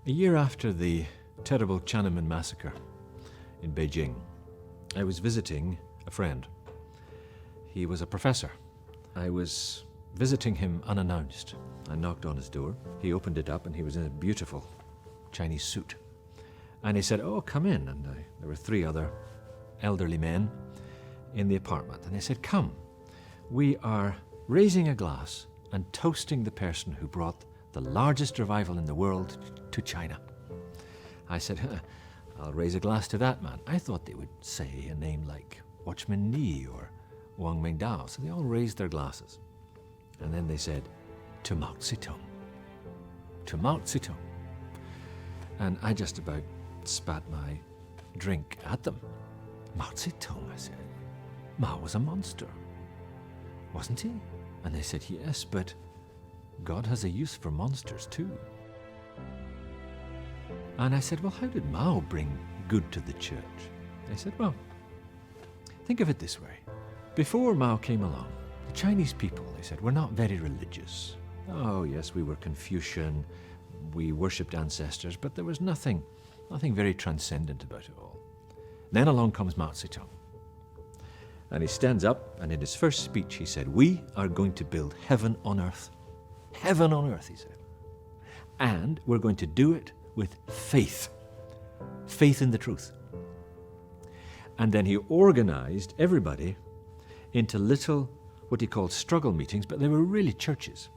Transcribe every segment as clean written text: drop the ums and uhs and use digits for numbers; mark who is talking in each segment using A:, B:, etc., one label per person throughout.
A: A year after the terrible Tiananmen massacre in Beijing, I was visiting a friend. He was a professor. I was visiting him unannounced. I knocked on his door. He opened it up and he was in a beautiful Chinese suit. And he said, "Oh, come in." And there were 3 other elderly men in the apartment. And they said, "Come, we are raising a glass and toasting the person who brought the largest revival in the world to China." I said, "I'll raise a glass to that man." I thought they would say a name like Watchman Nee or Wang Mingdao. So they all raised their glasses. And then they said, "To Mao Zedong. To Mao Zedong." And I just about spat my drink at them. "Mao Zedong," I said. "Mao was a monster, wasn't he?" And they said, "Yes, but God has a use for monsters too." And I said, "Well, how did Mao bring good to the church?" They said, "Well, think of it this way. Before Mao came along, the Chinese people," they said, "were not very religious. Oh, yes, we were Confucian, we worshipped ancestors, but there was nothing very transcendent about it all. Then along comes Mao Zedong. And he stands up, and in his first speech he said, 'We are going to build heaven on earth.' Heaven on earth," he said. "And we're going to do it with faith. Faith in the truth." And then he organized everybody into little, what he called struggle meetings, but they were really churches.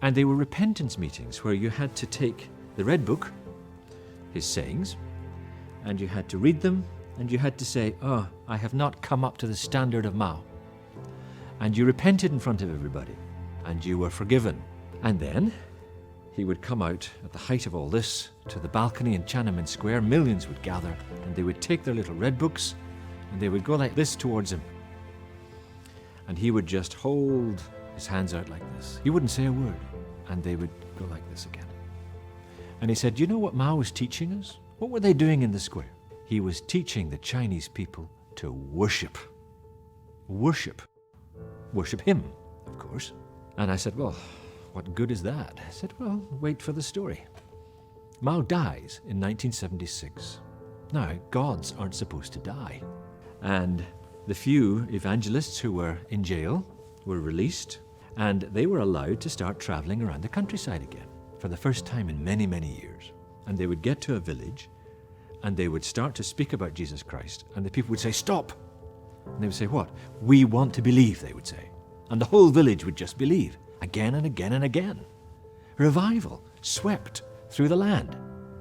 A: And they were repentance meetings where you had to take the red book, his sayings, and you had to read them, and you had to say, "Oh, I have not come up to the standard of Mao." And you repented in front of everybody, and you were forgiven. And then he would come out at the height of all this to the balcony in Tiananmen Square. Millions would gather, and they would take their little red books, and they would go like this towards him. And he would just hold his hands out like this. He wouldn't say a word, and they would go like this again. And he said, "Do you know what Mao was teaching us? What were they doing in the square?" He was teaching the Chinese people to worship. Worship. Worship him, of course. And I said, "Well, what good is that?" I said, "Well, wait for the story." Mao dies in 1976. Now, gods aren't supposed to die. And the few evangelists who were in jail were released, and they were allowed to start traveling around the countryside again for the first time in many, many years. And they would get to a village, and they would start to speak about Jesus Christ, and the people would say, "Stop!" And they would say, "What?" "We want to believe," they would say. And the whole village would just believe, again and again and again. Revival swept through the land.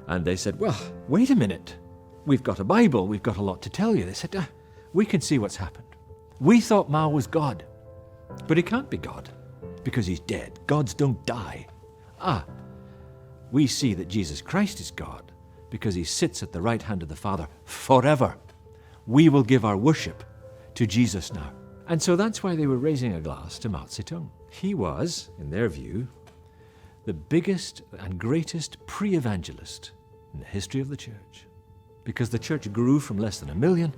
A: And they said, "Well, wait a minute. We've got a Bible. We've got a lot to tell you." They said, "We can see what's happened. We thought Mao was God, but he can't be God because he's dead. Gods don't die. We see that Jesus Christ is God because he sits at the right hand of the Father forever. We will give our worship to Jesus now." And so that's why they were raising a glass to Mao Zedong. He was, in their view, the biggest and greatest pre-evangelist in the history of the church, because the church grew from less than 1 million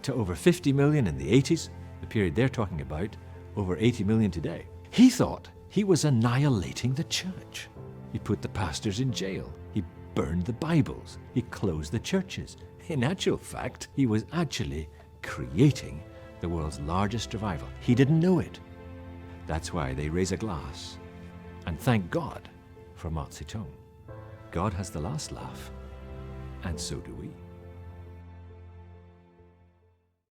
A: to over 50 million in the 80s, the period they're talking about, over 80 million today. He thought he was annihilating the church. He put the pastors in jail. He burned the Bibles. He closed the churches. In actual fact, he was actually creating the world's largest revival. He didn't know it. That's why they raise a glass and thank God for Mao Zedong. God has the last laugh, and so do we.